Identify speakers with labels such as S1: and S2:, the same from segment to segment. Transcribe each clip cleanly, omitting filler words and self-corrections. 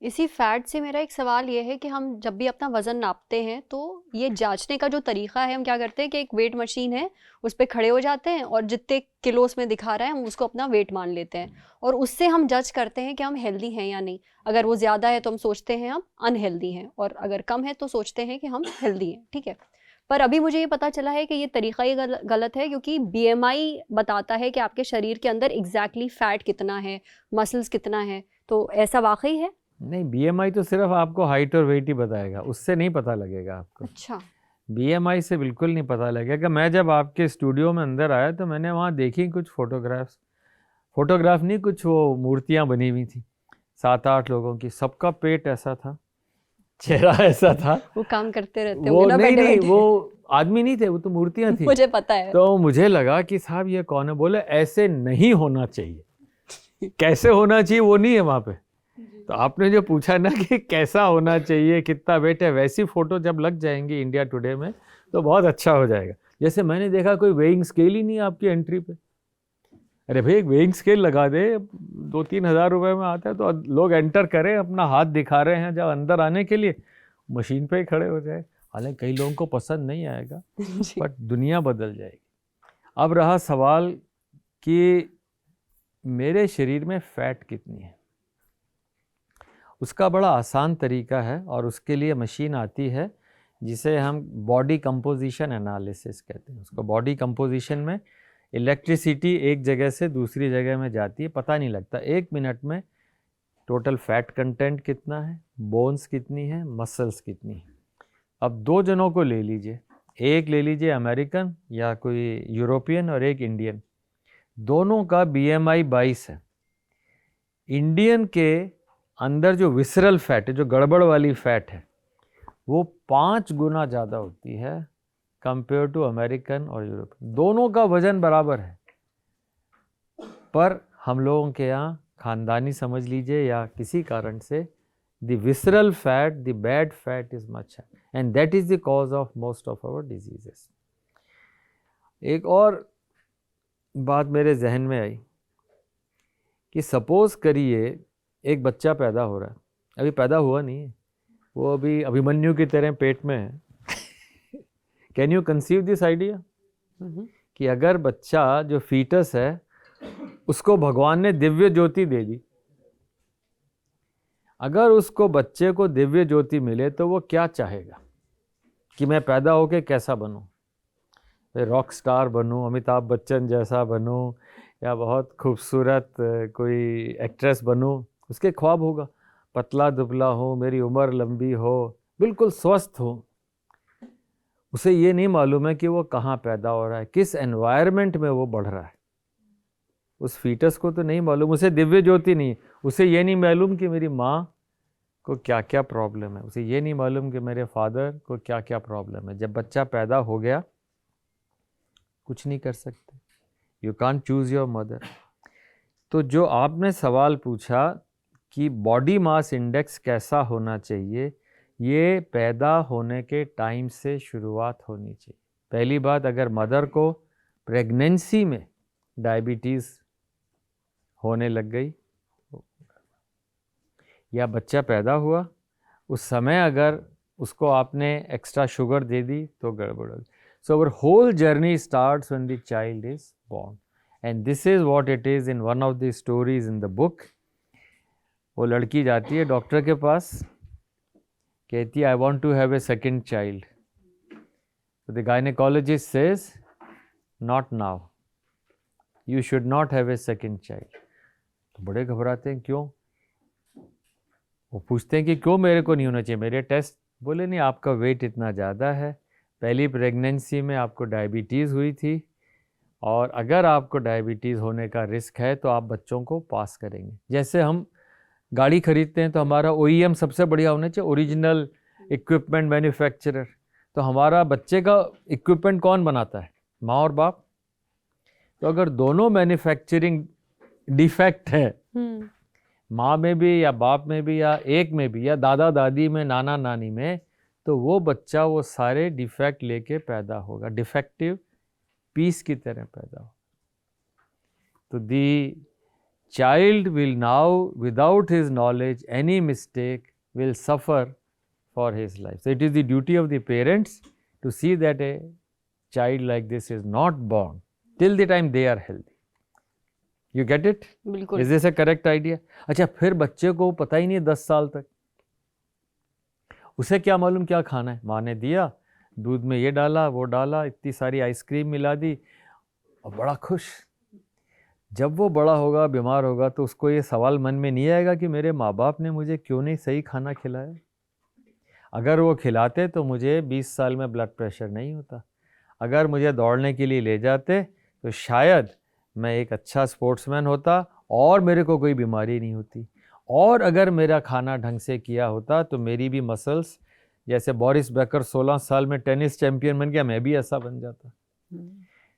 S1: इसी फैट से मेरा एक सवाल ये है कि हम जब भी अपना वज़न नापते हैं तो ये जांचने का जो तरीका है, हम क्या करते हैं कि एक वेट मशीन है, उस पे खड़े हो जाते हैं और जितने किलो उसमें दिखा रहा है हम उसको अपना वेट मान लेते हैं और उससे हम जज करते हैं कि हम हेल्दी हैं या नहीं। अगर वो ज़्यादा है तो हम सोचते हैं हम अनहेल्दी हैं और अगर कम है तो सोचते हैं कि हम हेल्दी हैं, ठीक है। पर अभी मुझे ये पता चला है कि ये तरीका ही गलत है, क्योंकि बीएमआई बताता है कि आपके शरीर के अंदर एग्जैक्टली फैट कितना है, मसल्स कितना है। तो ऐसा वाकई है?
S2: नहीं, बीएमआई तो सिर्फ आपको हाइट और वेट ही बताएगा, उससे नहीं पता लगेगा आपको।
S1: अच्छा।
S2: बीएमआई से बिल्कुल नहीं पता लगेगा। मैं जब आपके स्टूडियो में अंदर आया तो मैंने वहाँ देखी कुछ फोटोग्राफ नहीं, कुछ वो मूर्तियाँ बनी हुई थी 7-8 लोगों की, सबका पेट ऐसा था, चेहरा ऐसा था।
S1: वो काम करते रहते
S2: वो
S1: होंगे ना
S2: नहीं
S1: बैठे
S2: नहीं,
S1: बैठे।
S2: वो आदमी नहीं थे, वो तो मूर्तियाँ थी।
S1: मुझे पता है।
S2: तो मुझे लगा कि साहब ये कौन है। बोले ऐसे नहीं होना चाहिए। कैसे होना चाहिए वो नहीं है वहाँ पे। तो आपने जो पूछा ना कि कैसा होना चाहिए, कितना वेट है, वैसी फोटो जब लग जाएंगी इंडिया टुडे में तो बहुत अच्छा हो जाएगा। जैसे मैंने देखा कोई वेइंग स्केल ही नहीं है आपकी एंट्री पे। अरे भाई, एक वेइंग स्केल लगा दे, 2-3 हज़ार रुपए में आता है, तो लोग एंटर करें, अपना हाथ दिखा रहे हैं जब अंदर आने के लिए, मशीन पे ही खड़े हो जाए। हालांकि कई लोगों को पसंद नहीं आएगा, बट दुनिया बदल जाएगी। अब रहा सवाल कि मेरे शरीर में फैट कितनी है। उसका बड़ा आसान तरीका है और उसके लिए मशीन आती है जिसे हम बॉडी कंपोजिशन एनालिसिस कहते हैं। उसको बॉडी कंपोजिशन में इलेक्ट्रिसिटी एक जगह से दूसरी जगह में जाती है, पता नहीं लगता, 1 मिनट में टोटल फैट कंटेंट कितना है, बोन्स कितनी है, मसल्स कितनी है। अब 2 जनों को ले लीजिए, एक ले लीजिए अमेरिकन या कोई यूरोपियन और एक इंडियन, दोनों का बीएमआई 22 है। इंडियन के अंदर जो विसरल फैट है, जो गड़बड़ वाली फैट है, वो 5 गुना ज़्यादा होती है कंपेयर टू अमेरिकन और यूरोपियन। दोनों का वजन बराबर है, पर हम लोगों के यहाँ खानदानी समझ लीजिए या किसी कारण से the visceral fat, the bad fat is much है, and that is the cause of most of our diseases. एक और बात मेरे जहन में आई कि सपोज करिए एक बच्चा पैदा हो रहा है, अभी पैदा हुआ नहीं है, वो अभी अभिमन्यु की तरह पेट में है। Can you conceive this idea कि अगर बच्चा जो फीटस है उसको भगवान ने दिव्य ज्योति दे दी, अगर उसको बच्चे को दिव्य ज्योति मिले तो वो क्या चाहेगा कि मैं पैदा होके कैसा बनूं, रॉक स्टार बनूं, अमिताभ बच्चन जैसा बनूं, या बहुत खूबसूरत कोई एक्ट्रेस बनूं। उसके ख्वाब होगा पतला दुबला हो, मेरी उम्र लंबी हो, बिल्कुल स्वस्थ हो। उसे ये नहीं मालूम है कि वो कहाँ पैदा हो रहा है, किस एनवायरनमेंट में वो बढ़ रहा है। उस फीटस को तो नहीं मालूम, उसे दिव्य ज्योति नहीं, उसे ये नहीं मालूम कि मेरी माँ को क्या क्या प्रॉब्लम है, उसे ये नहीं मालूम कि मेरे फादर को क्या क्या प्रॉब्लम है। जब बच्चा पैदा हो गया कुछ नहीं कर सकते, you can't choose your mother. तो जो आपने सवाल पूछा कि बॉडी मास इंडेक्स कैसा होना चाहिए, ये पैदा होने के टाइम से शुरुआत होनी चाहिए। पहली बात, अगर मदर को प्रेगनेंसी में डायबिटीज़ होने लग गई या बच्चा पैदा हुआ उस समय अगर उसको आपने एक्स्ट्रा शुगर दे दी तो गड़बड़ होगी। So our whole journey starts when the child is born, and this is what it is in one of the stories in the book. वो लड़की जाती है डॉक्टर के पास, कहती है I want to have a second child. तो the gynaecologist says not now, you should not have a second child. तो बड़े घबराते हैं, क्यों? वो पूछते हैं कि क्यों मेरे को नहीं होना चाहिए, मेरे टेस्ट। बोले नहीं, आपका वेट इतना ज़्यादा है, पहली प्रेगनेंसी में आपको डायबिटीज़ हुई थी, और अगर आपको डायबिटीज़ होने का रिस्क है तो आप बच्चों को पास करेंगे। जैसे हम गाड़ी खरीदते हैं तो हमारा OEM सबसे बढ़िया होना चाहिए, ओरिजिनल इक्विपमेंट मैन्युफैक्चरर। तो हमारा बच्चे का इक्विपमेंट कौन बनाता है? माँ और बाप। तो अगर दोनों मैन्युफैक्चरिंग डिफेक्ट है, माँ में भी या बाप में भी या एक में भी या दादा दादी में, नाना नानी में, तो वो बच्चा वो सारे डिफेक्ट लेके पैदा होगा, डिफेक्टिव पीस की तरह पैदा होगा। तो दी child will now, without his knowledge, any mistake will suffer for his life. So it is the duty of the parents to see that a child like this is not born till the time they are healthy. You get it?
S1: बिल्कुल।
S2: Is this a correct idea? अच्छा, फिर बच्चे को पता ही नहीं 10 साल तक, उसे क्या मालूम क्या खाना है। माँ ने दिया, दूध में ये डाला, वो डाला, इतनी सारी आइसक्रीम मिला दी और बड़ा खुश। जब वो बड़ा होगा, बीमार होगा, तो उसको ये सवाल मन में नहीं आएगा कि मेरे माँ बाप ने मुझे क्यों नहीं सही खाना खिलाया। अगर वो खिलाते तो मुझे 20 साल में ब्लड प्रेशर नहीं होता। अगर मुझे दौड़ने के लिए ले जाते तो शायद मैं एक अच्छा स्पोर्ट्समैन होता और मेरे को कोई बीमारी नहीं होती। और अगर मेरा खाना ढंग से किया होता तो मेरी भी मसल्स, जैसे बोरिस बेकर 16 साल में टेनिस चैंपियन बन गया, मैं भी ऐसा बन जाता।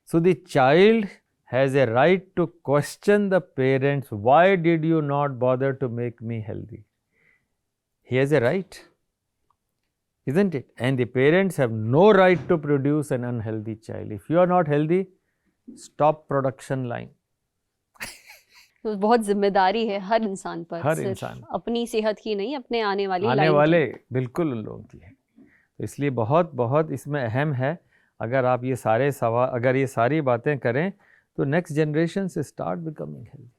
S2: So the child has a right to question the parents, why did you not bother to make me healthy? He has a right, isn't it? And the parents have no right to produce an unhealthy child. If you are not healthy, stop production line.
S1: तो बहुत जिम्मेदारी है हर इंसान पर,
S2: हर
S1: सिर्फ
S2: इंसान,
S1: अपनी सेहत की नहीं, अपने आने वाले
S2: बिल्कुल उन लोगों की है। तो इसलिए बहुत बहुत इसमें अहम है। अगर आप ये सारे सवाल, अगर ये सारी बातें करें तो नेक्स्ट जनरेशन से स्टार्ट बिकमिंग हेल्दी।